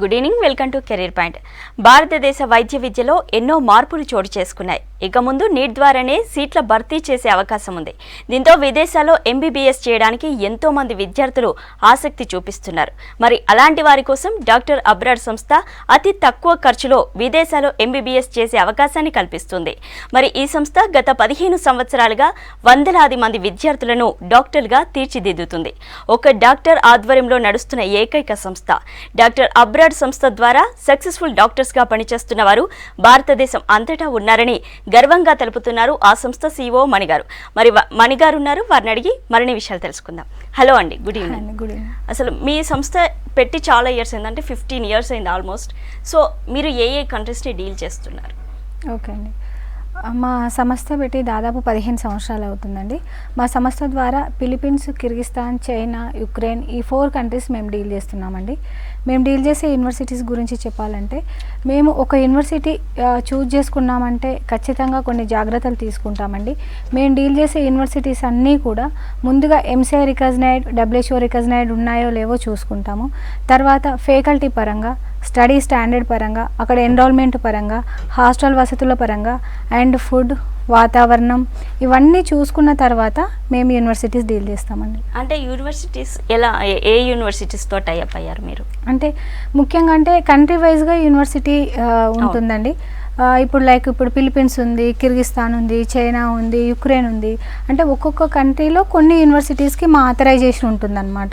Good evening, welcome to career point. భారతదేశ వైద్య విద్యలో ఎన్నో మార్పులు చోటు చేసుకున్నాయి. ఇక ముందు నీట్ ద్వారానే సీట్ల భర్తీ చేసే అవకాశం ఉంది. దీంతో విదేశాల్లో ఎంబీబీఎస్ చేయడానికి ఎంతో మంది విద్యార్థులు ఆసక్తి చూపిస్తున్నారు. మరి అలాంటి వారి కోసం డాక్టర్ అబ్రాడ్ సంస్థ అతి తక్కువ ఖర్చులో విదేశాల్లో ఎంబీబీఎస్ చేసే అవకాశాన్ని కల్పిస్తుంది. మరి ఈ సంస్థ గత 15 సంవత్సరాలుగా వందలాది మంది విద్యార్థులను డాక్టర్లుగా తీర్చిదిద్దుతుంది. ఒక డాక్టర్ ఆధ్వర్యంలో నడుస్తున్న ఏకైక సంస్థ. డాక్టర్ అబ్రాడ్ సంస్థ ద్వారా సక్సెస్ఫుల్ డాక్టర్స్ గా పనిచేస్తున్న వారు భారతదేశం అంతటా ఉన్నారని గర్వంగా తెలుపుతున్నారు ఆ సంస్థ CEO మణిగారు. మరి మణిగారు ఉన్నారు, వారిని అడిగి మరిన్ని విషయాలు తెలుసుకుందాం. హలో అండి, గుడ్ ఈవినింగ్. అసలు మీ సంస్థ పెట్టి చాలా ఇయర్స్ అయింది, అంటే 15 ఇయర్స్ అయింది ఆల్మోస్ట్. సో మీరు ఏ కంట్రీస్ని డీల్ చేస్తున్నారు? ఓకే అండి, మా సంస్థ పెట్టి దాదాపు 15 సంవత్సరాలు అవుతుందండి. మా సంస్థ ద్వారా ఫిలిప్పీన్స్, కిర్గిస్తాన్, చైనా, యుక్రెయిన్ ఈ 4 కంట్రీస్ మేము డీల్ చేస్తున్నామండి. మేము డీల్ చేసే యూనివర్సిటీస్ గురించి చెప్పాలంటే, మేము ఒక యూనివర్సిటీ చూజ్ చేసుకున్నామంటే ఖచ్చితంగా కొన్ని జాగ్రత్తలు తీసుకుంటామండి. మేము డీల్ చేసే యూనివర్సిటీస్ అన్నీ కూడా ముందుగా MCI రికగ్నైజ్డ్, WHO రికగ్నైజ్డ్ ఉన్నాయో లేవో చూసుకుంటాము. తర్వాత ఫ్యాకల్టీ పరంగా, స్టడీ స్టాండర్డ్ పరంగా, అక్కడ ఎన్రోల్మెంట్ పరంగా, హాస్టల్ వసతుల పరంగా అండ్ ఫుడ్, వాతావరణం ఇవన్నీ చూసుకున్న తర్వాత మేము యూనివర్సిటీస్ డీల్ చేస్తామండి. అంటే యూనివర్సిటీస్ ఎలా, ఏ యూనివర్సిటీస్తో టైఅప్ అయ్యారు మీరు? అంటే ముఖ్యంగా అంటే కంట్రీ వైజ్గా యూనివర్సిటీ ఉంటుందండి. ఇప్పుడు ఫిలిప్పీన్స్ ఉంది, కిర్గిస్తాన్ ఉంది, చైనా ఉంది, యుక్రెయిన్ ఉంది. అంటే ఒక్కొక్క కంట్రీలో కొన్ని యూనివర్సిటీస్కి మా ఆథరైజేషన్ ఉంటుందన్నమాట.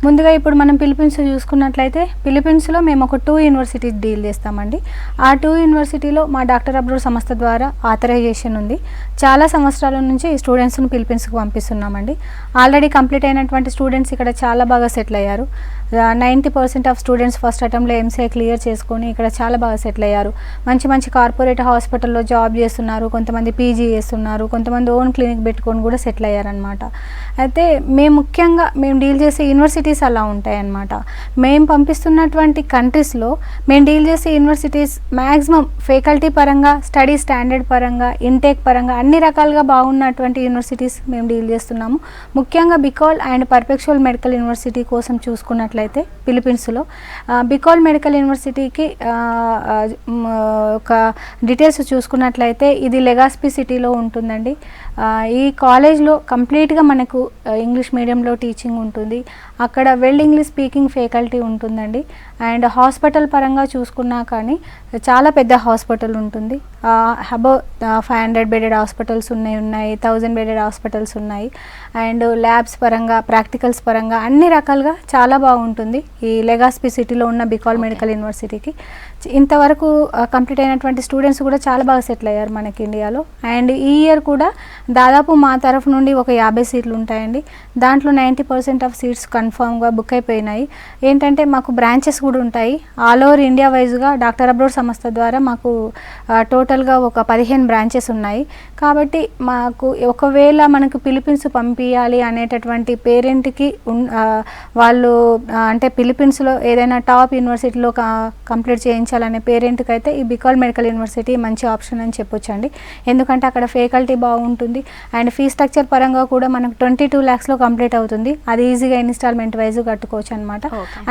ముందుగా ఇప్పుడు మనం ఫిలిప్పీన్స్ చూసుకున్నట్లయితే ఫిలిప్పీన్స్లో మేము ఒక 2 యూనివర్సిటీస్ డీల్ చేస్తామండి. ఆ 2 యూనివర్సిటీలో మా డాక్టర్ అబ్రాడ్ సంస్థ ద్వారా ఆథరైజేషన్ ఉంది. చాలా సంవత్సరాల నుంచి స్టూడెంట్స్ని ఫిలిప్పీన్స్కి పంపిస్తున్నామండి. ఆల్రెడీ కంప్లీట్ అయినటువంటి స్టూడెంట్స్ ఇక్కడ చాలా బాగా సెటిల్ అయ్యారు. 90% ఆఫ్ స్టూడెంట్స్ ఫస్ట్ అటెంప్ట్లో MCI క్లియర్ చేసుకొని ఇక్కడ చాలా బాగా సెటిల్ అయ్యారు. మంచి మంచి కార్పొరేట్ హాస్పిటల్లో జాబ్ చేస్తున్నారు, కొంతమంది PG చేస్తున్నారు, కొంతమంది ఓన్ క్లినిక్ పెట్టుకొని కూడా సెటిల్ అయ్యారనమాట. అయితే ముఖ్యంగా మేము డీల్ చేసే యూనివర్సిటీస్ అలా ఉంటాయన్నమాట. మేము పంపిస్తున్నటువంటి కంట్రీస్లో మేము డీల్ చేసే యూనివర్సిటీస్ మ్యాక్సిమం ఫ్యాకల్టీ పరంగా, స్టడీ స్టాండర్డ్ పరంగా, ఇంటేక్ పరంగా అన్ని రకాలుగా బాగున్నటువంటి యూనివర్సిటీస్ మేము డీల్ చేస్తున్నాము. ముఖ్యంగా బికాల్ అండ్ పర్పెచువల్ మెడికల్ యూనివర్సిటీ కోసం చూసుకున్నట్లయితే ఫిలిప్పీన్స్లో బికాల్ మెడికల్ యూనివర్సిటీకి ఒక డీటెయిల్స్ చూసుకున్నట్లయితే ఇది లెగాస్పీ సిటీలో ఉంటుందండి. ఈ కాలేజ్లో కంప్లీట్గా మనకు ఇంగ్లీష్ మీడియంలో టీచింగ్ ఉంటుంది. అక్కడ వెల్ ఇంగ్లీష్ స్పీకింగ్ ఫ్యాకల్టీ ఉంటుందండి. అండ్ హాస్పిటల్ పరంగా చూసుకున్నా కానీ చాలా పెద్ద హాస్పిటల్ ఉంటుంది. అబౌవ్ 500 బెడెడ్ హాస్పిటల్స్ ఉన్నాయి, 1000 బెడెడ్ హాస్పిటల్స్ ఉన్నాయి. అండ్ ల్యాబ్స్ పరంగా, ప్రాక్టికల్స్ పరంగా అన్ని రకాలుగా చాలా బాగుంటుంది ఈ లెగాస్పీ సిటీలో ఉన్న బికాల్ మెడికల్ యూనివర్సిటీకి. ఇంతవరకు కంప్లీట్ అయినటువంటి స్టూడెంట్స్ కూడా చాలా బాగా సెటిల్ అయ్యారు మనకి ఇండియాలో. అండ్ ఈ ఇయర్ కూడా దాదాపు మా తరఫు నుండి ఒక 50 సీట్లు ఉంటాయండి. దాంట్లో 90% ఆఫ్ సీట్స్ కన్ఫామ్గా బుక్ అయిపోయినాయి. ఏంటంటే మాకు బ్రాంచెస్ కూడా ఉంటాయి. ఆల్ ఓవర్ ఇండియా వైజ్గా డాక్టర్ అబ్రాడ్ సంస్థ ద్వారా మాకు టోటల్గా ఒక 15 బ్రాంచెస్ ఉన్నాయి. కాబట్టి మాకు ఒకవేళ మనకు ఫిలిప్పీన్స్ పంపించాలి అనేటటువంటి పేరెంట్కి వాళ్ళు అంటే ఫిలిప్పీన్స్లో ఏదైనా టాప్ యూనివర్సిటీలో కంప్లీట్ చేయించాలనే పేరెంట్కి అయితే ఈ బికాల్ మెడికల్ యూనివర్సిటీ మంచి ఆప్షన్ అని చెప్పొచ్చండి. ఎందుకంటే అక్కడ ఫ్యాకల్టీ బాగుంటుంది అండ్ ఫీ స్ట్రక్చర్ పరంగా కూడా మనకు 22 lakhsలో కంప్లీట్ అవుతుంది. అది ఈజీగా ఇన్స్టాల్మెంట్ వైజ్ కట్టుకోవచ్చు అనమాట.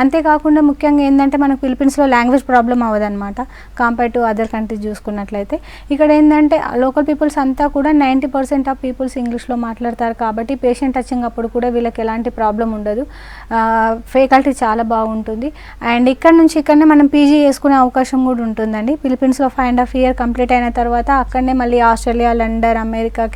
అంతేకాకుండా ముఖ్యంగా ఏంటంటే మనకు ఫిలిప్పీన్స్లో లాంగ్వేజ్ ప్రాబ్లం అవ్వదన్నమాట కంపేర్ టు అదర్ కంట్రీస్ చూసుకున్నట్లయితే. ఇక్కడ ఏంటంటే లోకల్ పీపుల్స్ అంతా కూడా 90% ఆఫ్ పీపుల్స్ ఇంగ్లీష్లో మాట్లాడతారు. కాబట్టి పేషెంట్ టచింగ్ అప్పుడు కూడా వీళ్ళకి ఎలాంటి ప్రాబ్లం ఉండదు. ఫ్యాకల్టీ చాలా బాగుంటుంది. అండ్ ఇక్కడ నుంచి ఇక్కడనే మనం PG చేసుకునే అవకాశం కూడా ఉంటుందండి. ఫిలిప్పీన్స్లో 5.5 years కంప్లీట్ అయిన తర్వాత అక్కడనే మళ్ళీ ఆస్ట్రేలియా, లండన్, అమెరికా,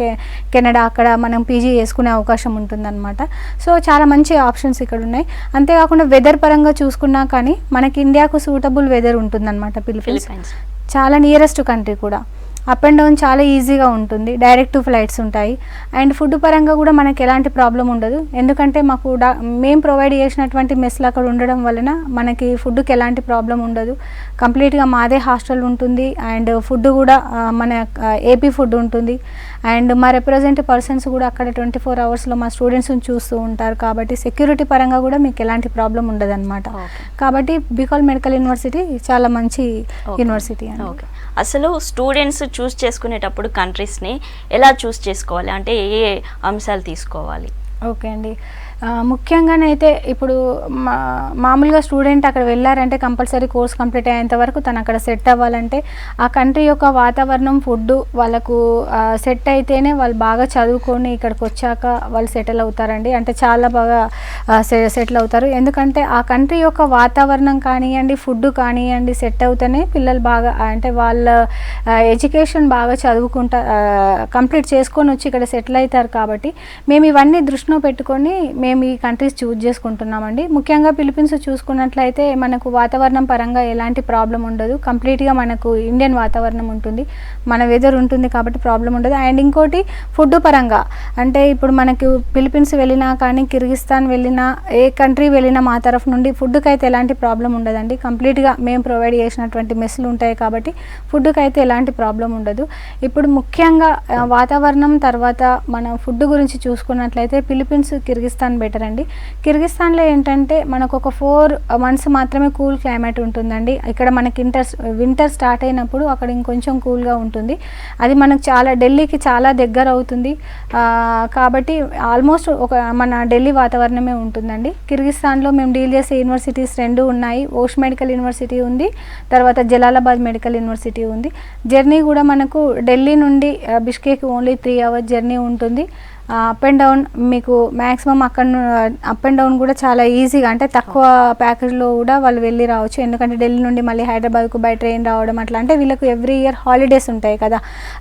కెనడా అక్కడ మనం PG చేసుకునే అవకాశం ఉంటుందన్నమాట. సో చాలా మంచి ఆప్షన్స్ ఇక్కడ ఉన్నాయి. అంతేకాకుండా వెదర్ పరంగా చూసుకున్నా కానీ మనకి ఇండియాకు సూటబుల్ వెదర్ ఉంటుందన్నమాట. ఫిలిప్పీన్స్ చాలా నియరెస్ట్ కంట్రీ కూడా. అప్ అండ్ డౌన్ చాలా ఈజీగా ఉంటుంది. డైరెక్ట్ ఫ్లైట్స్ ఉంటాయి. అండ్ ఫుడ్ పరంగా కూడా మనకి ఎలాంటి ప్రాబ్లం ఉండదు. ఎందుకంటే మాకు మేము ప్రొవైడ్ చేసినటువంటి మెస్లు అక్కడ ఉండడం వలన మనకి ఫుడ్కి ఎలాంటి ప్రాబ్లం ఉండదు. కంప్లీట్గా మాదే హాస్టల్ ఉంటుంది. అండ్ ఫుడ్ కూడా మన AP ఫుడ్ ఉంటుంది. అండ్ మా రిప్రజెంట్ పర్సన్స్ కూడా అక్కడ 24 hours మా స్టూడెంట్స్ని చూస్తూ ఉంటారు. కాబట్టి సెక్యూరిటీ పరంగా కూడా మీకు ఎలాంటి ప్రాబ్లం ఉండదు అనమాట. కాబట్టి బికాల్ మెడికల్ యూనివర్సిటీ చాలా మంచి యూనివర్సిటీ అండి. అసలు స్టూడెంట్స్ చూస్ చేసుకునేటప్పుడు కంట్రీస్ని ఎలా చూస్ చేసుకోవాలి, అంటే ఏ అంశాలు తీసుకోవాలి? ఓకే అండి, ముఖ్యంగానైతే ఇప్పుడు మామూలుగా స్టూడెంట్ అక్కడ వెళ్ళారంటే కంపల్సరీ కోర్స్ కంప్లీట్ అయ్యేంత వరకు తను అక్కడ సెట్ అవ్వాలంటే ఆ కంట్రీ యొక్క వాతావరణం, ఫుడ్ వాళ్ళకు సెట్ అయితేనే వాళ్ళు బాగా చదువుకొని ఇక్కడికి వచ్చాక వాళ్ళు సెటిల్ అవుతారండి. అంటే చాలా బాగా సెటిల్ అవుతారు. ఎందుకంటే ఆ కంట్రీ యొక్క వాతావరణం కానివ్వండి, ఫుడ్ కానివ్వండి సెట్ అవుతేనే పిల్లలు బాగా అంటే వాళ్ళ ఎడ్యుకేషన్ బాగా కంప్లీట్ చేసుకొని వచ్చి ఇక్కడ సెటిల్ అవుతారు. కాబట్టి మేము ఇవన్నీ దృష్టిలో పెట్టుకొని మేము ఈ కంట్రీస్ చూజ్ చేసుకుంటున్నామండి. ముఖ్యంగా ఫిలిప్పీన్స్ చూసుకున్నట్లయితే మనకు వాతావరణం పరంగా ఎలాంటి ప్రాబ్లం ఉండదు. కంప్లీట్గా మనకు ఇండియన్ వాతావరణం ఉంటుంది, మన వెదర్ ఉంటుంది కాబట్టి ప్రాబ్లం ఉండదు. అండ్ ఇంకోటి ఫుడ్ పరంగా అంటే ఇప్పుడు మనకు ఫిలిప్పీన్స్ వెళ్ళినా కానీ కిర్గిస్తాన్ వెళ్ళినా ఏ కంట్రీ వెళ్ళినా మా తరఫు నుండి ఫుడ్కి అయితే ఎలాంటి ప్రాబ్లం ఉండదండి. కంప్లీట్గా మేము ప్రొవైడ్ చేసినటువంటి మెస్లు ఉంటాయి కాబట్టి ఫుడ్కి అయితే ఎలాంటి ప్రాబ్లం ఉండదు. ఇప్పుడు ముఖ్యంగా వాతావరణం తర్వాత మన ఫుడ్ గురించి చూసుకున్నట్లయితే ఫిలిప్పీన్స్, కిర్గిస్తాన్ బెటర్ అండి. కిర్గిస్తాన్లో ఏంటంటే మనకు ఒక 4 months మాత్రమే కూల్ క్లైమేట్ ఉంటుందండి. ఇక్కడ మనకి వింటర్ స్టార్ట్ అయినప్పుడు అక్కడ ఇంకొంచెం కూల్గా ఉంటుంది. అది మనకు ఢిల్లీకి చాలా దగ్గర అవుతుంది కాబట్టి ఆల్మోస్ట్ మన ఢిల్లీ వాతావరణమే ఉంటుందండి. కిర్గిస్తాన్లో మేము డీల్ చేసే యూనివర్సిటీస్ 2 ఉన్నాయి. ఓష్ మెడికల్ యూనివర్సిటీ ఉంది, తర్వాత జలాలాబాద్ మెడికల్ యూనివర్సిటీ ఉంది. జర్నీ కూడా మనకు ఢిల్లీ నుండి బిష్కేక్ ఓన్లీ 3 hours జర్నీ ఉంటుంది. అప్ అండ్ డౌన్ మీకు మ్యాక్సిమం అప్ అండ్ డౌన్ కూడా చాలా ఈజీగా అంటే తక్కువ ప్యాకేజ్లో కూడా వాళ్ళు వెళ్ళి రావచ్చు. ఎందుకంటే ఢిల్లీ నుండి మళ్ళీ హైదరాబాద్కు బై ట్రైన్ రావడం అట్లా అంటే వీళ్ళకు ఎవ్రీ ఇయర్ హాలిడేస్ ఉంటాయి కదా,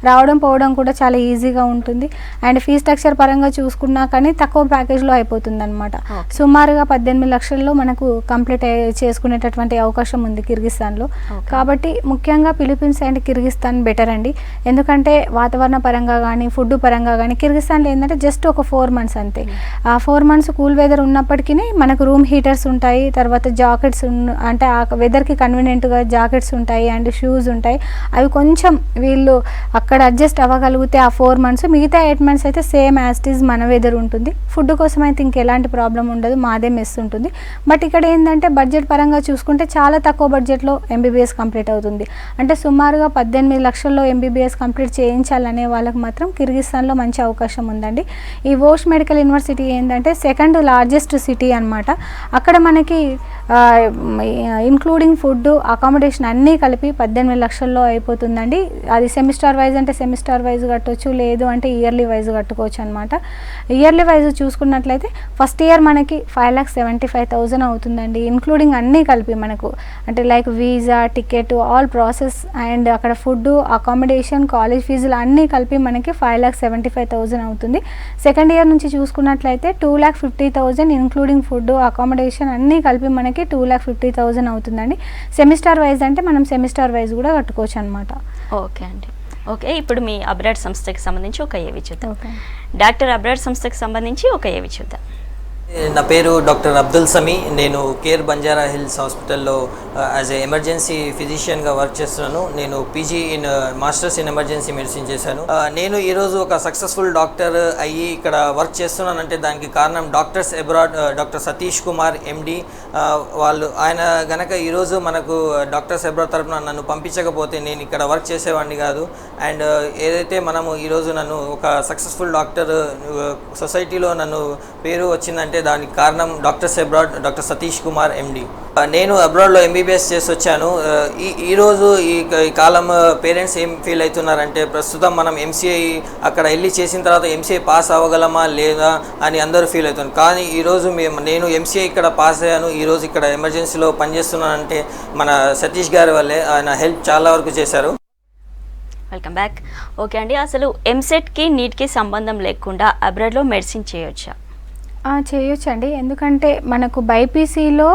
రావడం పోవడం కూడా చాలా ఈజీగా ఉంటుంది. అండ్ ఫీ స్ట్రక్చర్ పరంగా చూసుకున్నా కానీ తక్కువ ప్యాకేజ్లో అయిపోతుంది అనమాట. సుమారుగా 18 లక్షల్లో మనకు కంప్లీట్ చేసుకునేటటువంటి అవకాశం ఉంది కిర్గిస్తాన్లో. కాబట్టి ముఖ్యంగా ఫిలిప్పీన్స్ అండ్ కిర్గిస్తాన్ బెటర్ అండి. ఎందుకంటే వాతావరణ పరంగా కానీ ఫుడ్ పరంగా కానీ కిర్గిస్తాన్లో ఏంటంటే జస్ట్ ఒక 4 months అంతే. ఆ 4 months కూల్ వెదర్ ఉన్నప్పటికీ మనకు రూమ్ హీటర్స్ ఉంటాయి, తర్వాత జాకెట్స్ అంటే ఆ వెదర్కి కన్వీనియంట్గా జాకెట్స్ ఉంటాయి అండ్ షూస్ ఉంటాయి. అవి కొంచెం వీళ్ళు అక్కడ అడ్జస్ట్ అవ్వగలిగితే ఆ 4 months, మిగతా 8 months అయితే సేమ్ యాజ్ ఇట్ ఈజ్ మన వెదర్ ఉంటుంది. ఫుడ్ కోసం అయితే ఇంకెలాంటి ప్రాబ్లం ఉండదు, మాదే మెస్ ఉంటుంది. బట్ ఇక్కడ ఏంటంటే బడ్జెట్ పరంగా చూసుకుంటే చాలా తక్కువ బడ్జెట్లో ఎంబీబీఎస్ కంప్లీట్ అవుతుంది. అంటే సుమారుగా 18 లక్షల్లో ఎంబీబీఎస్ కంప్లీట్ చేయించాలనే వాళ్ళకి మాత్రం కిర్గిస్తాన్లో మంచి అవకాశం ఉందండి. ఈ ఓష్ మెడికల్ యూనివర్సిటీ ఏంటంటే 2nd largest సిటీ అనమాట. అక్కడ మనకి ఇంక్లూడింగ్ ఫుడ్, అకామిడేషన్ అన్నీ కలిపి 18 లక్షల్లో అయిపోతుందండి. అది సెమిస్టర్ వైజ్ అంటే సెమిస్టర్ వైజ్ కట్టవచ్చు, లేదు అంటే ఇయర్లీ వైజ్ కట్టుకోవచ్చు అనమాట. ఇయర్లీ వైజ్ చూసుకున్నట్లయితే ఫస్ట్ ఇయర్ మనకి 5,75,000 అవుతుందండి, ఇంక్లూడింగ్ అన్నీ కలిపి మనకు అంటే like visa, ticket, all process and అక్కడ ఫుడ్, అకామిడేషన్, కాలేజ్ ఫీజులు అన్నీ కలిపి మనకి 5,75,000 అవుతుంది. సెకండ్ ఇయర్ నుంచి చూసుకున్నట్లయితే 2,50,000 ఇంక్లూడింగ్ ఫుడ్, అకామిడేషన్ అన్నీ కలిపి మనకి 2,50,000 అవుతుందండి. సెమిస్టర్ వైజ్ అంటే మనం సెమిస్టర్ వైజ్ కూడా కట్టుకోవచ్చు అనమాట. ఓకే అండి. ఓకే, ఇప్పుడు మీ అబ్రాడ్ సంస్థకి సంబంధించి ఒక ఏవి చూద్దాం. డాక్టర్ అబ్రాడ్ సంస్థకి సంబంధించి ఒక ఏవి చూద్దాం. నా పేరు డాక్టర్ అబ్దుల్ సమీ. నేను కేర్ బంజారా హిల్స్ హాస్పిటల్లో యాజ్ ఏ ఎమర్జెన్సీ ఫిజిషియన్గా వర్క్ చేస్తున్నాను. నేను PG in masters in emergency medicine చేశాను. నేను ఈరోజు ఒక సక్సెస్ఫుల్ డాక్టర్ అయ్యి ఇక్కడ వర్క్ చేస్తున్నానంటే దానికి కారణం doctors abroad, doctor Satish Kumar MD ఆయన గనక ఈరోజు మనకు డాక్టర్స్ అబ్రాడ్ తరఫున నన్ను పంపించకపోతే నేను ఇక్కడ వర్క్ చేసేవాడిని కాదు. అండ్ ఏదైతే మనము ఈరోజు నన్ను ఒక సక్సెస్ఫుల్ డాక్టర్ సొసైటీలో నన్ను పేరు వచ్చిందంటే దానికి కారణం doctors abroad, doctor Satish Kumar MD. నేను అబ్రాడ్లో ఎంబీబీఎస్ చేసి వచ్చాను. ఈరోజు ఈ కాలం పేరెంట్స్ ఏం ఫీల్ అవుతున్నారంటే ప్రస్తుతం మనం ఎంసీఐ అక్కడ వెళ్ళి చేసిన తర్వాత ఎంసీఐ పాస్ అవ్వగలమా లేదా అని అందరూ ఫీల్ అవుతున్నారు. కానీ ఈరోజు నేను ఎంసీఐ ఇక్కడ పాస్ అయ్యాను, ఈరోజు ఇక్కడ ఎమర్జెన్సీలో పనిచేస్తున్నానంటే మన సతీష్ గారి వల్లే. ఆయన హెల్ప్ చాలా వరకు చేశారు. Welcome back. ఓకే అండి, అసలు ఎంసెట్కి నీట్కి సంబంధం లేకుండా అబ్రాడ్లో మెడిసిన్ చేయొచ్చా? చేయొచ్చండి. ఎందుకంటే మనకు బైపీసీలో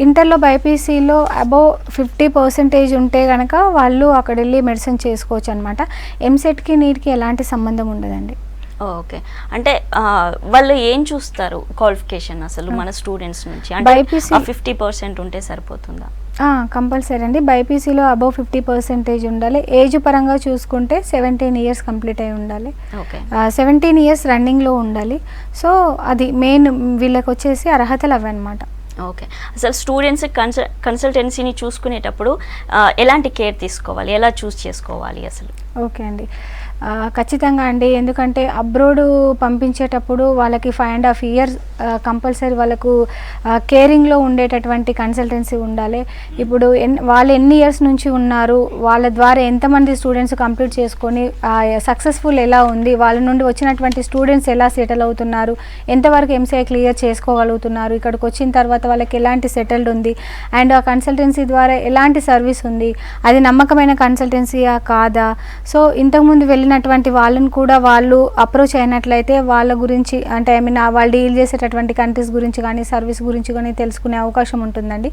ఇంటర్లో బైపీసీలో అబోవ్ 50% ఉంటే కనుక వాళ్ళు అక్కడ వెళ్ళి మెడిసిన్ చేసుకోవచ్చు అనమాట. ఎంసెట్కి నీట్కి ఎలాంటి సంబంధం ఉండదండి. ఓకే, అంటే వాళ్ళు ఏం చూస్తారు క్వాలిఫికేషన్ అసలు మన స్టూడెంట్స్ నుంచి? అంటే 50% ఉంటే సరిపోతుందా? కంపల్సరీ అండి. బైపీసీలో అబోవ్ 50% ఉండాలి. ఏజ్ పరంగా చూసుకుంటే 17 years కంప్లీట్ అయి ఉండాలి. 17 years రన్నింగ్లో ఉండాలి. సో అది మెయిన్ వీళ్ళకి వచ్చేసి అర్హతలు అవి అనమాట. ఓకే, అసలు స్టూడెంట్స్ కన్సల్టెన్సీని చూసుకునేటప్పుడు ఎలాంటి కేర్ తీసుకోవాలి, ఎలా చూస్ చేసుకోవాలి అసలు? ఓకే అండి, ఖచ్చితంగా అండి. ఎందుకంటే అబ్రోడ్ పంపించేటప్పుడు వాళ్ళకి 5.5 years కంపల్సరీ వాళ్ళకు కేరింగ్లో ఉండేటటువంటి కన్సల్టెన్సీ ఉండాలి. ఇప్పుడు వాళ్ళు ఎన్ని ఇయర్స్ నుంచి ఉన్నారు, వాళ్ళ ద్వారా ఎంతమంది స్టూడెంట్స్ కంప్లీట్ చేసుకొని సక్సెస్ఫుల్ ఎలా ఉంది, వాళ్ళ నుండి వచ్చినటువంటి స్టూడెంట్స్ ఎలా సెటిల్ అవుతున్నారు, ఎంతవరకు ఎంసీఐ క్లియర్ చేసుకోగలుగుతున్నారు, ఇక్కడికి వచ్చిన తర్వాత వాళ్ళకి ఎలాంటి సెటిల్డ్ ఉంది, అండ్ ఆ కన్సల్టెన్సీ ద్వారా ఎలాంటి సర్వీస్ ఉంది, అది నమ్మకమైన కన్సల్టెన్సీయా కాదా. సో ఇంతకుముందు వెళ్ళినటువంటి వాళ్ళని కూడా వాళ్ళు అప్రోచ్ అయినట్లయితే వాళ్ళ గురించి అంటే వాళ్ళు డీల్ చేసేటటువంటి కంట్రీస్ గురించి కానీ సర్వీస్ గురించి కానీ తెలుసుకునే అవకాశం ఉంటుందండి.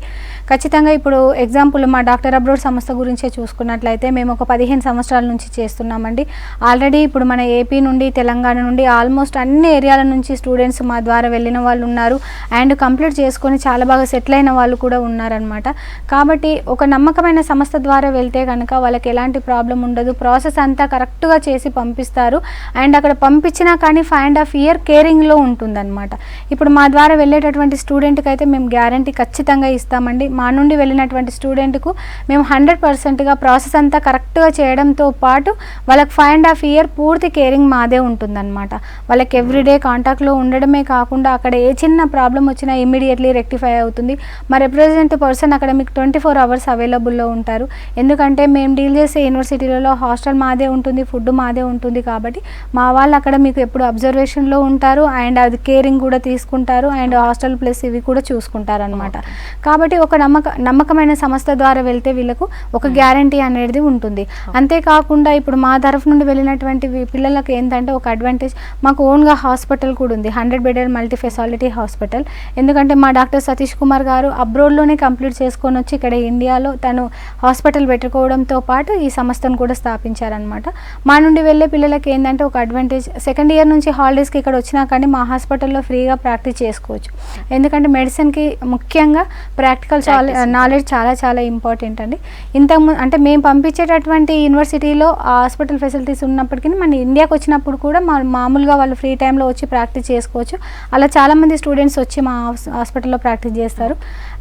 ఖచ్చితంగా ఇప్పుడు ఎగ్జాంపుల్ మా డాక్టర్ అబ్రోడ్ సంస్థ గురించే చూసుకున్నట్లయితే మేము ఒక 15 సంవత్సరాల నుంచి చేస్తున్నామండి. ఆల్రెడీ ఇప్పుడు మన ఏపీ నుండి తెలంగాణ నుండి ఆల్మోస్ట్ అన్ని ఏరియాల నుంచి స్టూడెంట్స్ మా ద్వారా వెళ్ళిన వాళ్ళు ఉన్నారు, అండ్ కంప్లీట్ చేసుకొని చాలా బాగా సెటిల్ అయిన వాళ్ళు కూడా ఉన్నారనమాట. కాబట్టి ఒక నమ్మకమైన సంస్థ ద్వారా వెళ్తే కనుక వాళ్ళకి ఎలాంటి ప్రాబ్లం ఉండదు, ప్రాసెస్ అంతా కరెక్ట్గా చేసి పంపిస్తారు, అండ్ అక్కడ పంపించినా కానీ 5.5 years కేరింగ్లో ఉంటుందన్నమాట. ఇప్పుడు మా ద్వారా వెళ్ళేటటువంటి స్టూడెంట్కి అయితే మేము గ్యారంటీ ఖచ్చితంగా ఇస్తామండి. మా నుండి వెళ్ళినటువంటి స్టూడెంట్కు మేము 100%గా ప్రాసెస్ అంతా కరెక్ట్గా చేయడంతో పాటు వాళ్ళకి 5.5 years పూర్తి కేరింగ్ మాదే ఉంటుందన్నమాట. వాళ్ళకి ఎవ్రీడే కాంటాక్ట్లో ఉండడమే కాకుండా అక్కడ ఏ చిన్న ప్రాబ్లం వచ్చినా ఇమ్మీడియట్లీ రెక్టిఫై అవుతుంది. మా రిప్రజెంటేటివ్ పర్సన్ అక్కడ మీకు 24 hours అవైలబుల్లో ఉంటారు. ఎందుకంటే మేము డీల్ చేసే యూనివర్సిటీలలో హాస్టల్ మాదే ఉంటుంది, ఫుడ్ మాదే ఉంటుంది. కాబట్టి మా వాళ్ళు అక్కడ మీకు ఎప్పుడు అబ్జర్వేషన్లో ఉంటారు, అండ్ అది కేరింగ్ కూడా తీసుకుంటారు, అండ్ హాస్టల్ ప్లస్ ఇవి కూడా చూసుకుంటారు అనమాట. కాబట్టి ఒక నమ్మకమైన సంస్థ ద్వారా వెళ్తే వీళ్ళకు ఒక గ్యారంటీ అనేది ఉంటుంది. అంతేకాకుండా ఇప్పుడు మా తరఫు నుండి వెళ్ళినటువంటి పిల్లలకు ఏంటంటే ఒక అడ్వాంటేజ్, మాకు ఓన్గా హాస్పిటల్ కూడా ఉంది, 100-bedded మల్టీ స్పెషాలిటీ హాస్పిటల్. ఎందుకంటే మా డాక్టర్ సతీష్ కుమార్ గారు అబ్రోడ్లోనే కంప్లీట్ చేసుకొని వచ్చి ఇక్కడ ఇండియాలో తను హాస్పిటల్ పెట్టుకోవడంతో పాటు ఈ సంస్థను కూడా స్థాపించారనమాట. మా నుండి వెళ్ళే పిల్లలకి ఏంటంటే ఒక అడ్వాంటేజ్, సెకండ్ ఇయర్ నుంచి హాలిడేస్కి ఇక్కడ వచ్చినా కానీ మా హాస్పిటల్లో ఫ్రీగా ప్రాక్టీస్ చేసుకోవచ్చు. ఎందుకంటే మెడిసిన్కి ముఖ్యంగా ప్రాక్టికల్ నాలెడ్జ్ చాలా చాలా ఇంపార్టెంట్ అండి. ఇంతకుముందు అంటే మేము పంపించేటటువంటి యూనివర్సిటీలో హాస్పిటల్ ఫెసిలిటీస్ ఉన్నప్పటికీ మన ఇండియాకి వచ్చినప్పుడు కూడా మామూలుగా వాళ్ళు ఫ్రీ టైంలో వచ్చి ప్రాక్టీస్ చేసుకోవచ్చు. అలా చాలామంది స్టూడెంట్స్ వచ్చి మా హాస్పిటల్లో ప్రాక్టీస్ చేస్తారు.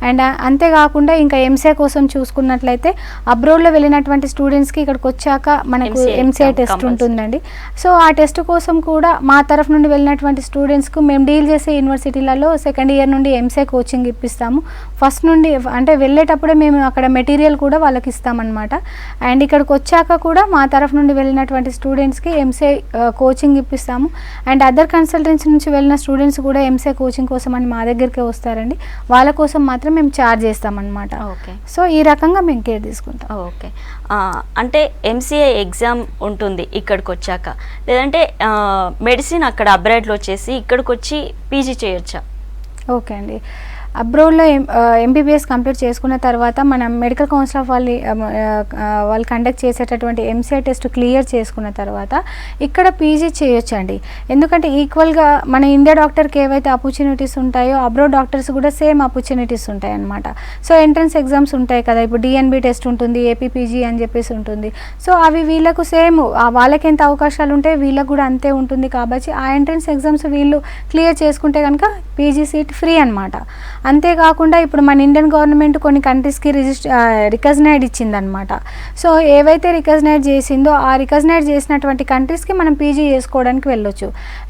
అండ్ అంతేకాకుండా ఇంకా ఎంసీఏ కోసం చూసుకున్నట్లయితే అబ్రోడ్లో వెళ్ళినటువంటి స్టూడెంట్స్కి ఇక్కడికి వచ్చాక మనకు ఎంసీఏ టెస్ట్ ఉంటుందండి. సో ఆ టెస్ట్ కోసం కూడా మా తరఫు నుండి వెళ్ళినటువంటి స్టూడెంట్స్కు మేము డీల్ చేసే యూనివర్సిటీలలో సెకండ్ ఇయర్ నుండి ఎంసీఏ కోచింగ్ ఇప్పిస్తాము. ఫస్ట్ నుండి అంటే వెళ్ళేటప్పుడే మేము అక్కడ మెటీరియల్ కూడా వాళ్ళకి ఇస్తామన్నమాట. అండ్ ఇక్కడికి వచ్చాక కూడా మా తరఫు నుండి వెళ్ళినటువంటి స్టూడెంట్స్కి ఎంసీఏ కోచింగ్ ఇప్పిస్తాము. అండ్ అదర్ కన్సల్టెన్సీ నుంచి వెళ్ళిన స్టూడెంట్స్ కూడా ఎంసీఏ కోచింగ్ కోసం అని మా దగ్గరికి వస్తారండి. వాళ్ళ కోసం మాత్రం మేము ఛార్జ్ చేస్తామన్నమాట. ఓకే. సో ఈ రకంగా మేము కేర్ తీసుకుంటాం. ఓకే. అంటే ఎంసీఏ ఎగ్జామ్ ఉంటుంది ఇక్కడికి వచ్చాక, లేదంటే మెడిసిన్ అక్కడ అబ్రాడ్లో చేసి ఇక్కడికి వచ్చి పీజీ చేయొచ్చా? ఓకే అండి. అబ్రోడ్లో ఎంబీబీఎస్ కంప్లీట్ చేసుకున్న తర్వాత మనం మెడికల్ కౌన్సిల్ ఆఫ్ వాళ్ళు కండక్ట్ చేసేటటువంటి ఎంసీఐ టెస్ట్ క్లియర్ చేసుకున్న తర్వాత ఇక్కడ పీజీ చేయొచ్చండి. ఎందుకంటే ఈక్వల్గా మన ఇండియా డాక్టర్కి ఏవైతే ఆపర్చునిటీస్ ఉంటాయో అబ్రోడ్ డాక్టర్స్ కూడా సేమ్ ఆపర్చునిటీస్ ఉంటాయి అన్నమాట. సో ఎంట్రన్స్ ఎగ్జామ్స్ ఉంటాయి కదా, ఇప్పుడు డిఎన్బి టెస్ట్ ఉంటుంది, ఏపీపీజీ అని చెప్పేసి ఉంటుంది. సో అవి వీళ్ళకు సేమ్, వాళ్ళకి ఎంత అవకాశాలు ఉంటాయి వీళ్ళకు కూడా అంతే ఉంటుంది. కాబట్టి ఆ ఎంట్రన్స్ ఎగ్జామ్స్ వీళ్ళు క్లియర్ చేసుకుంటే కనుక పీజీ సీట్ ఫ్రీ అన్నమాట. అంతేకాకుండా ఇప్పుడు మన ఇండియన్ గవర్నమెంట్ కొన్ని కంట్రీస్కి రికగ్నైజ్ ఇచ్చిందనమాట. సో ఏవైతే రికగ్నైజ్ చేసిందో ఆ రికగ్నైజ్ చేసినటువంటి కంట్రీస్కి మనం పీజీ చేసుకోవడానికి వెళ్ళొచ్చు.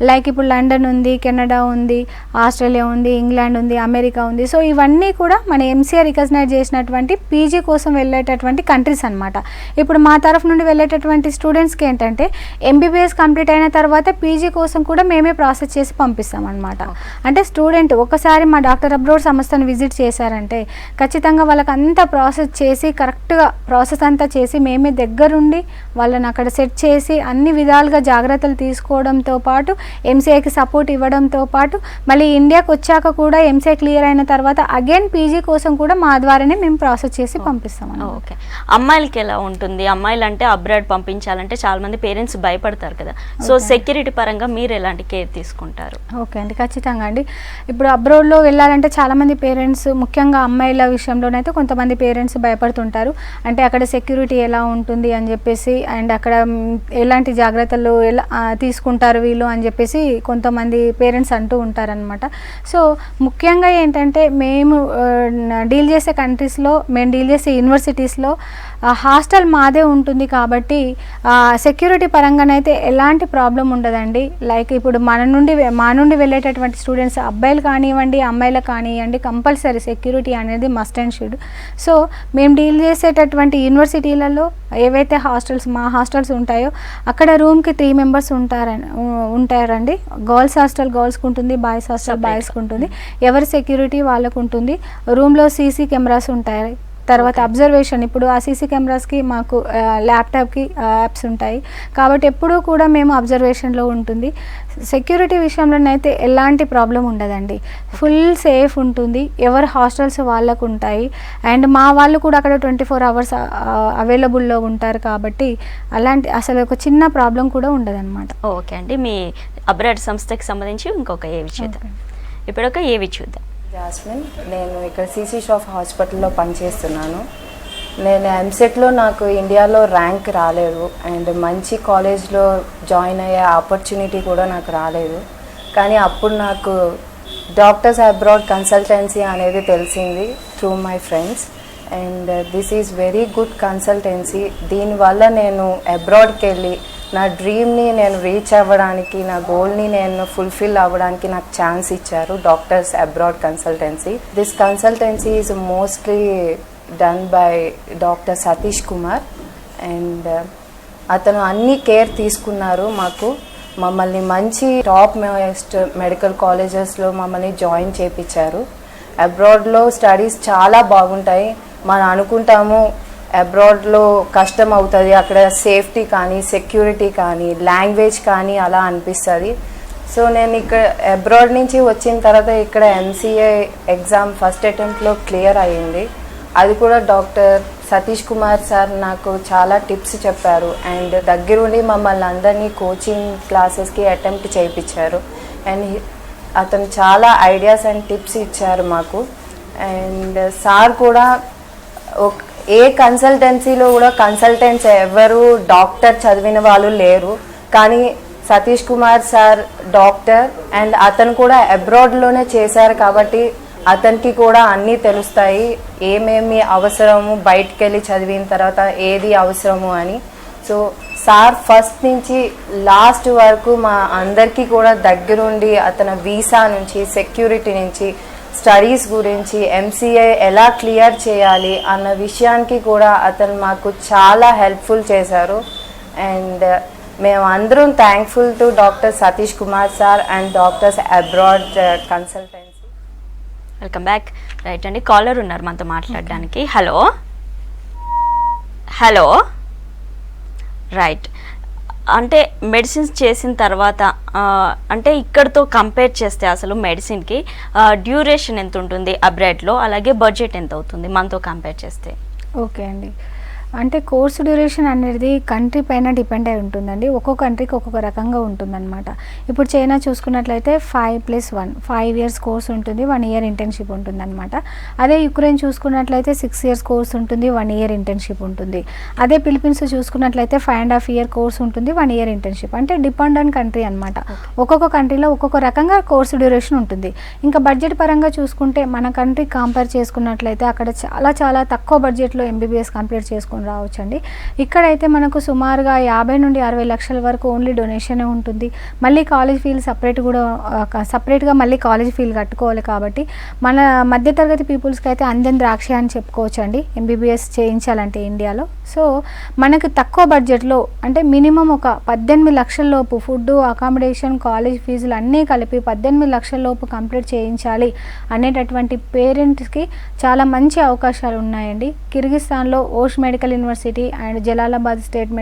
లైక్ ఇప్పుడు లండన్ ఉంది, కెనడా ఉంది, ఆస్ట్రేలియా ఉంది, ఇంగ్లాండ్ ఉంది, అమెరికా ఉంది. సో ఇవన్నీ కూడా మన ఎంసీఏ రికగ్నైజ్ చేసినటువంటి పీజీ కోసం వెళ్ళేటటువంటి కంట్రీస్ అనమాట. ఇప్పుడు మా తరఫు నుండి వెళ్ళేటటువంటి స్టూడెంట్స్కి ఏంటంటే ఎంబీబీఎస్ కంప్లీట్ అయిన తర్వాత పీజీ కోసం కూడా మేమే ప్రాసెస్ చేసి పంపిస్తాం అనమాట. అంటే స్టూడెంట్ ఒకసారి మా డాక్టర్ అబ్రోడ్ సంస్థను విజిట్ చేశారంటే ఖచ్చితంగా వాళ్ళకి అంతా ప్రాసెస్ చేసి కరెక్ట్గా ప్రాసెస్ అంతా చేసి మేమే దగ్గరుండి వాళ్ళని అక్కడ సెట్ చేసి అన్ని విధాలుగా జాగ్రత్తలు తీసుకోవడంతో పాటు ఎంసీఐకి సపోర్ట్ ఇవ్వడంతో పాటు మళ్ళీ ఇండియాకి వచ్చాక కూడా ఎంసీఐ క్లియర్ అయిన తర్వాత అగైన్ పీజీ కోసం కూడా మా ద్వారానే మేము ప్రాసెస్ చేసి పంపిస్తాం. ఓకే. అమ్మాయిలకి ఎలా ఉంటుంది? అమ్మాయిలు అంటే అబ్రాడ్ పంపించాలంటే చాలా మంది పేరెంట్స్ భయపడతారు కదా, సో సెక్యూరిటీ పరంగా మీరు ఎలాంటి కేర్ తీసుకుంటారు? ఓకే అండి, ఖచ్చితంగా అండి. ఇప్పుడు అబ్రోడ్లో వెళ్ళాలంటే చాలా చాలామంది పేరెంట్స్, ముఖ్యంగా అమ్మాయిల విషయంలోనైతే కొంతమంది పేరెంట్స్ భయపడుతుంటారు. అంటే అక్కడ సెక్యూరిటీ ఎలా ఉంటుంది అని చెప్పేసి, అండ్ అక్కడ ఎలాంటి జాగ్రత్తలు ఎలా తీసుకుంటారు వీళ్ళు అని చెప్పేసి కొంతమంది పేరెంట్స్ అంటూ ఉంటారనమాట. సో ముఖ్యంగా ఏంటంటే మేము డీల్ చేసే కంట్రీస్లో, మేము డీల్ చేసే యూనివర్సిటీస్లో హాస్టల్ మాదే ఉంటుంది కాబట్టి సెక్యూరిటీ పరంగానైతే ఎలాంటి ప్రాబ్లం ఉండదండి. లైక్ ఇప్పుడు మా నుండి వెళ్ళేటటువంటి స్టూడెంట్స్, అబ్బాయిలు కానివ్వండి అమ్మాయిలకు కానివ్వండి, కంపల్సరీ సెక్యూరిటీ అనేది మస్ట్ అండ్ షుడ్. సో మేము డీల్ చేసేటటువంటి యూనివర్సిటీలలో ఏవైతే మా హాస్టల్స్ ఉంటాయో అక్కడ రూమ్కి 3 మెంబర్స్ ఉంటారండి. గర్ల్స్ హాస్టల్ గర్ల్స్కి ఉంటుంది, బాయ్స్ హాస్టల్ బాయ్స్కి ఉంటుంది. ఎవరి సెక్యూరిటీ వాళ్ళకు ఉంటుంది. రూమ్లో సీసీ కెమెరాస్ ఉంటాయి. తర్వాత అబ్జర్వేషన్, ఇప్పుడు ఆ సీసీ కెమెరాస్కి మాకు ల్యాప్టాప్కి యాప్స్ ఉంటాయి కాబట్టి ఎప్పుడూ కూడా మేము అబ్జర్వేషన్లో ఉంటుంది. సెక్యూరిటీ విషయంలోనైతే ఎలాంటి ప్రాబ్లం ఉండదండి. ఫుల్ సేఫ్ ఉంటుంది. ఎవరి హాస్టల్స్ వాళ్ళకు ఉంటాయి. అండ్ మా వాళ్ళు కూడా అక్కడ 24 అవర్స్ అవైలబుల్లో ఉంటారు కాబట్టి అసలు ఒక చిన్న ప్రాబ్లం కూడా ఉండదన్నమాట. ఓకే అండి, మీ అబ్రాడ్ సంస్థకి సంబంధించి ఇంకొక ఏవి చూద్దాం. ఇప్పుడు ఒక ఏవి చూద్దాం. జాస్మిన్, నేను ఇక్కడ సిసి షాఫ్ హాస్పిటల్లో పనిచేస్తున్నాను. నేను ఎంసెట్లో నాకు ఇండియాలో ర్యాంక్ రాలేదు అండ్ మంచి కాలేజ్లో జాయిన్ అయ్యే ఆపర్చునిటీ కూడా నాకు రాలేదు. కానీ అప్పుడు నాకు డాక్టర్స్ అబ్రాడ్ కన్సల్టెన్సీ అనేది తెలిసింది through my friends. And this is very good consultancy. దీనివల్ల నేను అబ్రాడ్కి వెళ్ళి నా డ్రీమ్ని నేను రీచ్ అవ్వడానికి, నా గోల్ని నేను ఫుల్ఫిల్ అవ్వడానికి నాకు ఛాన్స్ ఇచ్చారు doctors abroad consultancy. This consultancy is mostly done by doctor Satish Kumar and అతను అన్ని కేర్ తీసుకున్నారు. మమ్మల్ని మంచి టాప్ మోస్ట్ మెడికల్ కాలేజెస్లో మమ్మల్ని జాయిన్ చేయించారు. అబ్రాడ్లో స్టడీస్ చాలా బాగుంటాయి. మనం అనుకుంటాము అబ్రాడ్లో కష్టం అవుతుంది, అక్కడ సేఫ్టీ కానీ సెక్యూరిటీ కానీ లాంగ్వేజ్ కానీ అలా అనిపిస్తుంది. సో నేను ఇక్కడ అబ్రాడ్ నుంచి వచ్చిన తర్వాత ఇక్కడ ఎంసీఏ ఎగ్జామ్ ఫస్ట్ అటెంప్ట్లో క్లియర్ అయ్యింది. అది కూడా డాక్టర్ సతీష్ కుమార్ సార్ నాకు చాలా టిప్స్ చెప్పారు అండ్ దగ్గరుండి మమ్మల్ని అందరినీ కోచింగ్ క్లాసెస్కి అటెంప్ట్ చేయించారు. అండ్ అతను చాలా ఐడియాస్ అండ్ టిప్స్ ఇచ్చారు మాకు. అండ్ సార్ కూడా ఏ కన్సల్టెన్సీలో కూడా కన్సల్టెంట్స్ ఎవరు డాక్టర్ చదివిన వాళ్ళు లేరు, కానీ Satish Kumar sir doctor and అతను కూడా అబ్రాడ్లోనే చేశారు కాబట్టి అతనికి కూడా అన్నీ తెలుస్తాయి, ఏమేమి అవసరము బయటికి వెళ్ళి చదివిన తర్వాత ఏది అవసరము అని. సో సార్ ఫస్ట్ నుంచి లాస్ట్ వరకు మా అందరికీ కూడా దగ్గరుండి అతని వీసా నుంచి, సెక్యూరిటీ నుంచి, స్టడీస్ గురించి, ఎంసీఏ ఎలా క్లియర్ చేయాలి అన్న విషయానికి కూడా అతను మాకు చాలా హెల్ప్ఫుల్ చేశారు. అండ్ మేము అందరం thankful to doctor Satish Kumar sir and doctors abroad consultancy. Welcome back. Right అండి, కాలర్ ఉన్నారు మనతో మాట్లాడడానికి. Hello hello right. అంటే మెడిసిన్స్ చేసిన తర్వాత అంటే ఇక్కడతో కంపేర్ చేస్తే అసలు మెడిసిన్కి డ్యూరేషన్ ఎంత ఉంటుంది అబ్రాడ్లో, అలాగే బడ్జెట్ ఎంత అవుతుంది మనతో కంపేర్ చేస్తే? ఓకే అండి, అంటే కోర్స్ డ్యూరేషన్ అనేది కంట్రీ పైన డిపెండ్ అయి ఉంటుందండి. ఒక్కొక్క కంట్రీకి ఒక్కొక్క రకంగా ఉంటుందన్నమాట. ఇప్పుడు చైనా చూసుకున్నట్లయితే 5+1 5 years కోర్స్ ఉంటుంది, 1 year ఇంటర్న్షిప్ ఉంటుందన్నమాట. అదే యుక్రెయిన్ చూసుకున్నట్లయితే 6 years కోర్స్ ఉంటుంది, 1 year ఇంటర్న్షిప్ ఉంటుంది. అదే ఫిలిప్పీన్స్ చూసుకున్నట్లయితే 5.5 year కోర్స్ ఉంటుంది, 1 year ఇంటర్న్షిప్. అంటే డిపెండ్ ఆన్ కంట్రీ అనమాట. ఒక్కొక్క కంట్రీలో ఒక్కొక్క రకంగా కోర్స్ డ్యూరేషన్ ఉంటుంది. ఇంకా బడ్జెట్ పరంగా చూసుకుంటే మన కంట్రీ కంపేర్ చేసుకున్నట్లయితే అక్కడ చాలా చాలా తక్కువ బడ్జెట్లో ఎంబీబీఎస్ కంప్లీట్ చేసుకుని రావచ్చండి. ఇక్కడైతే మనకు సుమారుగా 50 నుండి 60 లక్షల వరకు ఓన్లీ డొనేషనే ఉంటుంది. మళ్ళీ కాలేజ్ ఫీజు సపరేట్గా మళ్ళీ కాలేజ్ ఫీజు కట్టుకోవాలి. కాబట్టి మన మధ్యతరగతి పీపుల్స్కి అయితే అందని ద్రాక్ష అని చెప్పుకోవచ్చు అండి ఎంబీబీఎస్ చేయించాలంటే ఇండియాలో. సో మనకు తక్కువ బడ్జెట్లో అంటే మినిమం ఒక 18 లక్షల లోపు ఫుడ్, అకామిడేషన్, కాలేజ్ ఫీజులు అన్నీ కలిపి 18 లక్షల లోపు కంప్లీట్ చేయించాలి అనేటటువంటి పేరెంట్స్కి చాలా మంచి అవకాశాలు ఉన్నాయండి. కిర్గిస్తాన్లో Osh medical university and Jalalabad state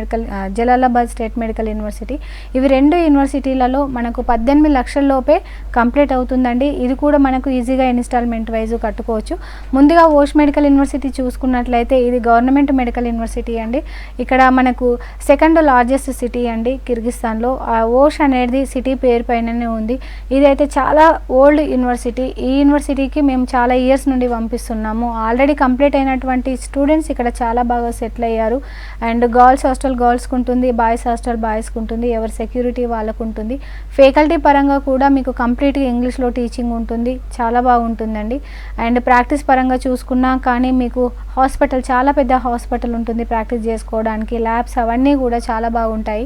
medical university. ఇవి 2 యూనివర్సిటీలలో మనకు 18 లక్షల లోపే కంప్లీట్ అవుతుందండి. ఇది కూడా మనకు ఈజీగా ఇన్స్టాల్మెంట్ వైజ్ కట్టుకోవచ్చు. ముందుగా ఓష్ మెడికల్ యూనివర్సిటీ చూసుకున్నట్లయితే ఇది గవర్నమెంట్ మెడికల్ యూనివర్సిటీ అండి. ఇక్కడ మనకు 2nd లార్జెస్ట్ సిటీ అండి కిర్గిస్తాన్లో. ఓష్ అనేది సిటీ పేరు పైననే ఉంది. ఇదైతే చాలా ఓల్డ్ యూనివర్సిటీ. ఈ యూనివర్సిటీకి మేము చాలా ఇయర్స్ నుండి పంపిస్తున్నాము. ఆల్రెడీ కంప్లీట్ అయినటువంటి స్టూడెంట్స్ ఇక్కడ చాలా బాగా సెటిల్ అయ్యారు. అండ్ గర్ల్స్ హాస్టల్ గర్ల్స్కి ఉంటుంది, బాయ్స్ హాస్టల్ బాయ్స్కి ఉంటుంది, ఎవరి సెక్యూరిటీ వాళ్ళకు ఉంటుంది. ఫ్యాకల్టీ పరంగా కూడా మీకు కంప్లీట్గా ఇంగ్లీష్లో టీచింగ్ ఉంటుంది, చాలా బాగుంటుందండి. అండ్ ప్రాక్టీస్ పరంగా చూసుకున్నా కానీ మీకు హాస్పిటల్ చాలా పెద్ద హాస్పిటల్ ఉంటుంది ప్రాక్టీస్ చేసుకోవడానికి. ల్యాబ్స్ అవన్నీ కూడా చాలా బాగుంటాయి.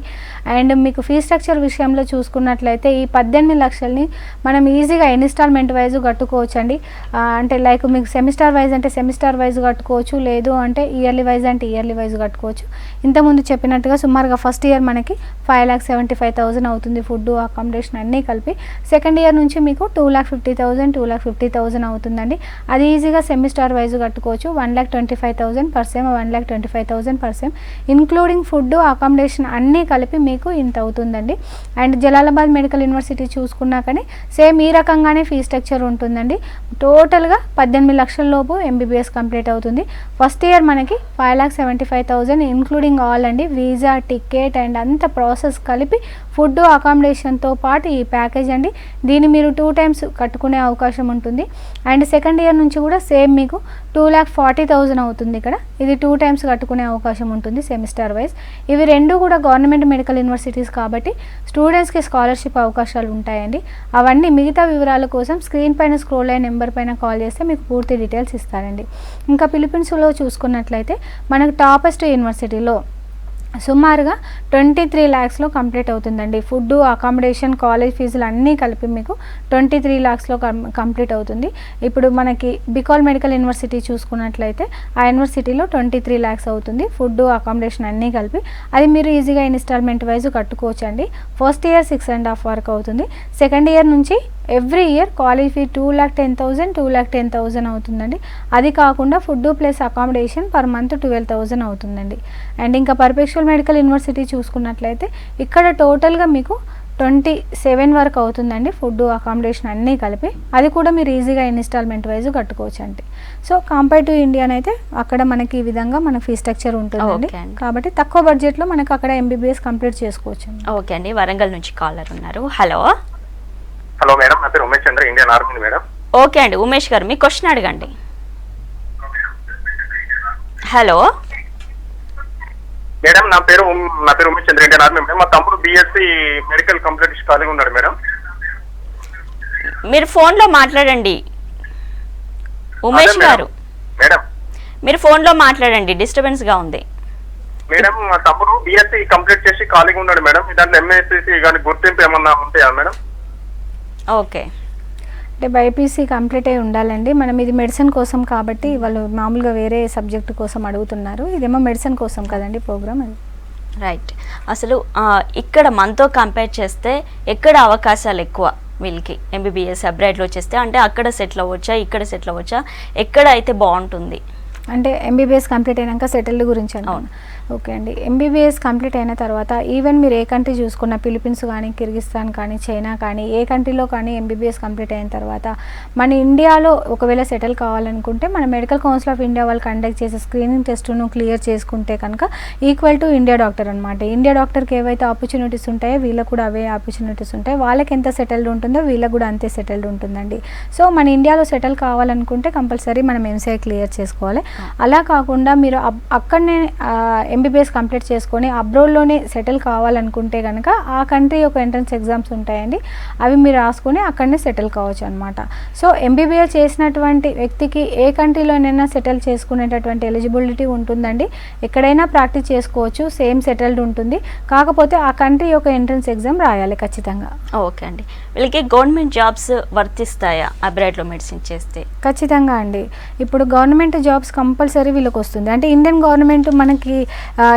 అండ్ మీకు ఫీ స్ట్రక్చర్ విషయంలో చూసుకున్నట్లయితే ఈ 18 లక్షల్ని మనం ఈజీగా ఇన్స్టాల్మెంట్ వైజ్ కట్టుకోవచ్చు అండి. అంటే లైక్ మీకు సెమిస్టర్ వైజ్ అంటే సెమిస్టర్ వైజ్ కట్టుకోవచ్చు, లేదు అంటే ఇయర్లీ వైజ్ అంటే ఇయర్లీ వైజ్ కట్టుకోవచ్చు. ఇంతకుముందు చెప్పినట్టుగా సుమారుగా ఫస్ట్ ఇయర్ మనకి 5,75,000 అవుతుంది ఫుడ్ అకామిడేషన్ అన్నీ కలిపి. సెకండ్ ఇయర్ నుంచి మీకు 2,50,000 అవుతుందండి. అది ఈజీగా సెమిస్టర్ వైజ్ కట్టుకోవచ్చు. 1,25,000 per sem, 1,25,000 per sem including food accommodation అన్నీ కలిపి మీకు ఇంత అవుతుందండి. అండ్ జలాలాబాద్ మెడికల్ యూనివర్సిటీ చూసుకున్నా కానీ సేమ్ ఈ రకంగానే ఫీ స్ట్రక్చర్ ఉంటుందండి. టోటల్గా 18 లక్షల లోపు ఎంబీబీఎస్ కంప్లీట్ అవుతుంది. ఫస్ట్ ఇయర్ మనకి 5,75,000 ఇంక్లూడింగ్ ఆల్ అండి, వీసా టికెట్ అండ్ అంత ప్రాసెస్ కలిపి ఫుడ్ అకామిడేషన్తో పాటు ఈ ప్యాకేజ్ అండి. దీన్ని మీరు 2 times కట్టుకునే అవకాశం ఉంటుంది. అండ్ సెకండ్ ఇయర్ నుంచి కూడా సేమ్ మీకు 2,40,000 అవుతుంది ఇక్కడ. ఇది 2 times కట్టుకునే అవకాశం ఉంటుంది సెమిస్టర్ వైజ్. ఇవి 2 కూడా గవర్నమెంట్ మెడికల్ యూనివర్సిటీస్ కాబట్టి స్టూడెంట్స్కి స్కాలర్షిప్ అవకాశాలు ఉంటాయండి. అవన్నీ మిగతా వివరాల కోసం స్క్రీన్ పైన స్క్రోల్ అయిన నెంబర్ పైన కాల్ చేస్తే మీకు పూర్తి డీటెయిల్స్ ఇస్తారండి. ఇంకా ఫిలిప్పీన్స్లో చూసుకున్నట్లయితే మనకు టాపెస్ట్ యూనివర్సిటీలో సుమారుగా 23 lakhsలో కంప్లీట్ అవుతుందండి. ఫుడ్ అకామిడేషన్ కాలేజ్ ఫీజులు అన్నీ కలిపి మీకు 23 lakhsలో కంప్లీట్ అవుతుంది. ఇప్పుడు మనకి బికాల్ మెడికల్ యూనివర్సిటీ చూసుకున్నట్లయితే ఆ యూనివర్సిటీలో 23 lakhs అవుతుంది ఫుడ్ అకామిడేషన్ అన్నీ కలిపి. అది మీరు ఈజీగా ఇన్స్టాల్మెంట్ వైజ్ కట్టుకోవచ్చండి. ఫస్ట్ ఇయర్ 6.5 వరకు అవుతుంది. సెకండ్ ఇయర్ నుంచి ఎవ్రీ ఇయర్ కాలేజ్ ఫీ 2,10,000 అవుతుందండి. అది కాకుండా food plus accommodation per month 12,000 అవుతుందండి. అండ్ ఇంకా పర్ఫెక్చువల్ మెడికల్ యూనివర్సిటీ చూసుకున్నట్లయితే ఇక్కడ టోటల్గా మీకు 27 వరకు అవుతుందండి ఫుడ్ అకామిడేషన్ అన్నీ కలిపి. అది కూడా మీరు ఈజీగా ఇన్స్టాల్మెంట్ వైజ్ కట్టుకోవచ్చు అండి. సో కంపేర్ టు ఇండియానైతే అక్కడ మనకి ఈ విధంగా మన ఫీ స్ట్రక్చర్ ఉంటుందండి. కాబట్టి తక్కువ బడ్జెట్లో మనకు అక్కడ ఎంబీబీఎస్ కంప్లీట్ చేసుకోవచ్చు. ఓకే అండి, వరంగల్ నుంచి కాలర్ ఉన్నారు. హలో హలో మేడం, నా పేరు ఉమేష్ చంద్ర, ఇండియన్ ఆర్మీ మేడం. ఓకే అండి ఉమేష్ గారు, మీ క్వశ్చన్ అడగండి. హలో మేడం, నా పేరు ఉమేష్ చంద్ర, ఇండియన్ ఆర్మీ మేడం. మా తమ్ముడు బీఎస్సీ మెడికల్ కంప్లీట్ ఖాళీగా ఉన్నాడు మేడం. మీరు ఫోన్లో మాట్లాడండి ఉమేష్ గారు. మేడం మీరు ఫోన్లో మాట్లాడండి, డిస్టర్బెన్స్గా ఉంది. మేడం, మా తమ్ముడు బీఎస్సీ కంప్లీట్ చేసి ఖాళీగా ఉన్నాడు మేడం. దాంట్లో ఎంఎస్సీ కానీ గుర్తింపు ఏమన్నా ఉంటాయా మేడం? ఓకే, అంటే బైపీసీ కంప్లీట్ అయి ఉండాలండి. మనం ఇది మెడిసిన్ కోసం కాబట్టి వాళ్ళు మామూలుగా వేరే సబ్జెక్ట్ కోసం అడుగుతున్నారు. ఇదేమో మెడిసిన్ కోసం కదండి ప్రోగ్రామ్. అది రైట్. అసలు ఇక్కడ మనతో కంపేర్ చేస్తే ఎక్కడ అవకాశాలు ఎక్కువ వీళ్ళకి ఎంబీబీఎస్ అబ్రాడ్లో చేస్తే? అంటే అక్కడ సెటిల్ అవ్వచ్చా, ఇక్కడ సెటిల్ అవ్వచ్చా, ఎక్కడ అయితే బాగుంటుంది? అంటే ఎంబీబీఎస్ కంప్లీట్ అయినాక సెటిల్డ్ గురించి అండి. ఓకే అండి, ఎంబీబీఎస్ కంప్లీట్ అయిన తర్వాత ఈవెన్ మీరు ఏ కంట్రీ చూసుకున్న, ఫిలిప్పీన్స్ కానీ, కిర్గిస్తాన్ కానీ, చైనా కానీ, ఏ కంట్రీలో కానీ ఎంబీబీఎస్ కంప్లీట్ అయిన తర్వాత మన ఇండియాలో ఒకవేళ సెటిల్ కావాలనుకుంటే మన మెడికల్ కౌన్సిల్ ఆఫ్ ఇండియా వాళ్ళు కండక్ట్ చేసే స్క్రీనింగ్ టెస్ట్ను క్లియర్ చేసుకుంటే కనుక ఈక్వల్ టు ఇండియా డాక్టర్ అనమాట. ఇండియా డాక్టర్కి ఏవైతే ఆపర్చునిటీస్ ఉంటాయో వీళ్ళకి కూడా అవే ఆపర్చునిటీస్ ఉంటాయి. వాళ్ళకి ఎంత సెటిల్డ్ ఉంటుందో వీళ్ళకి కూడా అంతే సెటిల్డ్ ఉంటుందండి. సో మన ఇండియాలో సెటిల్ కావాలనుకుంటే కంపల్సరీ మనం ఎంసీఐ క్లియర్ చేసుకోవాలి. అలా కాకుండా మీరు అక్కడనే ఎంబీబీఎస్ కంప్లీట్ చేసుకొని అబ్రోడ్లోనే సెటిల్ కావాలనుకుంటే కనుక ఆ కంట్రీ యొక్క ఎంట్రన్స్ ఎగ్జామ్స్ ఉంటాయండి, అవి మీరు రాసుకొని అక్కడనే సెటిల్ కావచ్చు అనమాట. సో ఎంబీబీఎస్ చేసినటువంటి వ్యక్తికి ఏ కంట్రీలోనైనా సెటిల్ చేసుకునేటటువంటి ఎలిజిబిలిటీ ఉంటుందండి. ఎక్కడైనా ప్రాక్టీస్ చేసుకోవచ్చు, సేమ్ సెటిల్డ్ ఉంటుంది. కాకపోతే ఆ కంట్రీ యొక్క ఎంట్రన్స్ ఎగ్జామ్ రాయాలి ఖచ్చితంగా. ఓకే అండి, వీళ్ళకి గవర్నమెంట్ జాబ్స్ వర్తిస్తాయా అబ్రాడ్లో మెడిసిన్ చేస్తే? ఖచ్చితంగా అండి. ఇప్పుడు గవర్నమెంట్ జాబ్స్ కంపల్సరీ వీళ్ళకి వస్తుంది. అంటే ఇండియన్ గవర్నమెంట్ మనకి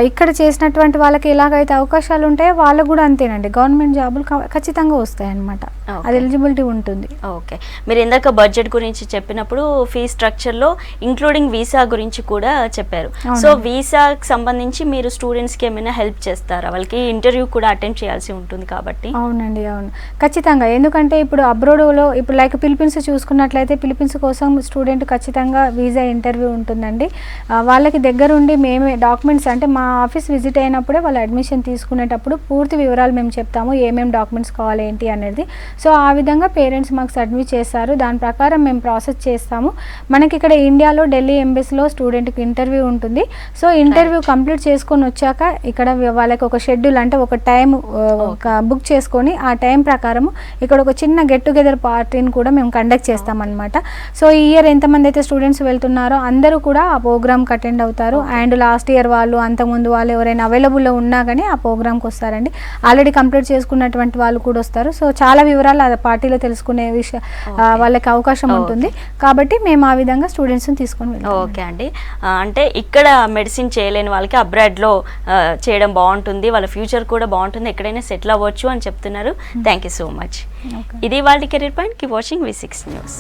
ఇక్కడ చేసినటువంటి వాళ్ళకి ఎలాగైతే అవకాశాలు ఉంటాయో వాళ్ళకు కూడా అంతేనండి, గవర్నమెంట్ జాబులు ఖచ్చితంగా వస్తాయి అన్నమాట. అది ఎలిజిబిలిటీ ఉంటుంది. ఓకే, మీరు ఇందాక బడ్జెట్ గురించి చెప్పినప్పుడు ఫీ స్ట్రక్చర్లో ఇంక్లూడింగ్ వీసా గురించి కూడా చెప్పారు. సో వీసాకి సంబంధించి మీరు స్టూడెంట్స్కి ఏమైనా హెల్ప్ చేస్తారా? వాళ్ళకి ఇంటర్వ్యూ కూడా అటెండ్ చేయాల్సి ఉంటుంది కాబట్టి. అవునండి, అవును, ఖచ్చితంగా. ఎందుకంటే ఇప్పుడు అబ్రోడ్లో ఇప్పుడు లైక్ ఫిలిపీన్స్ చూసుకున్నట్లయితే ఫిలిపీన్స్ కోసం స్టూడెంట్ ఖచ్చితంగా వీసా ఇంటర్వ్యూ ఉంటుందండి. వాళ్ళకి దగ్గరుండి మేమే డాక్యుమెంట్స్ అంటే మా ఆఫీస్ విజిట్ అయినప్పుడే వాళ్ళు అడ్మిషన్ తీసుకునేటప్పుడు పూర్తి వివరాలు మేము చెప్తాము, ఏమేమి డాక్యుమెంట్స్ కావాలి ఏంటి అనేది. సో ఆ విధంగా పేరెంట్స్ మాకు సబ్మిట్ చేస్తారు, దాని ప్రకారం మేము ప్రాసెస్ చేస్తాము. మనకి ఇక్కడ ఇండియాలో ఢిల్లీ ఎంబసీలో స్టూడెంట్కి ఇంటర్వ్యూ ఉంటుంది. సో ఇంటర్వ్యూ కంప్లీట్ చేసుకొని వచ్చాక ఇక్కడ వాళ్ళకి ఒక షెడ్యూల్ అంటే ఒక టైం బుక్ చేసుకొని ఆ టైం ప్రకారం ఇక్కడ ఒక చిన్న గెట్ టుగెదర్ పార్టీని కూడా మేము కండక్ట్ చేస్తామన్నమాట. సో ఈ ఇయర్ ఎంతమంది అయితే స్టూడెంట్స్ వెళ్తున్నారో అందరూ కూడా ఆ ప్రోగ్రామ్కి అటెండ్ అవుతారు. అండ్ లాస్ట్ ఇయర్ వాళ్ళు అంతకుముందు వాళ్ళు ఎవరైనా అవైలబుల్లో ఉన్నా కానీ ఆ ప్రోగ్రామ్కి వస్తారండి. ఆల్రెడీ కంప్లీట్ చేసుకున్నటువంటి వాళ్ళు కూడా వస్తారు. సో చాలా వివరాలు ఆ పార్టీలో తెలుసుకునే వాళ్ళకి అవకాశం ఉంటుంది కాబట్టి మేము ఆ విధంగా స్టూడెంట్స్ని తీసుకొని వెళ్తాం. ఓకే అండి, అంటే ఇక్కడ మెడిసిన్ చేయలేని వాళ్ళకి అబ్రాడ్లో చేయడం బాగుంటుంది, వాళ్ళ ఫ్యూచర్ కూడా బాగుంటుంది, ఎక్కడైనా సెటిల్ అవ్వచ్చు అని చెప్తున్నారు. Thank you so much. ఇది వాళ్ళ career point. Keep watching V6 news.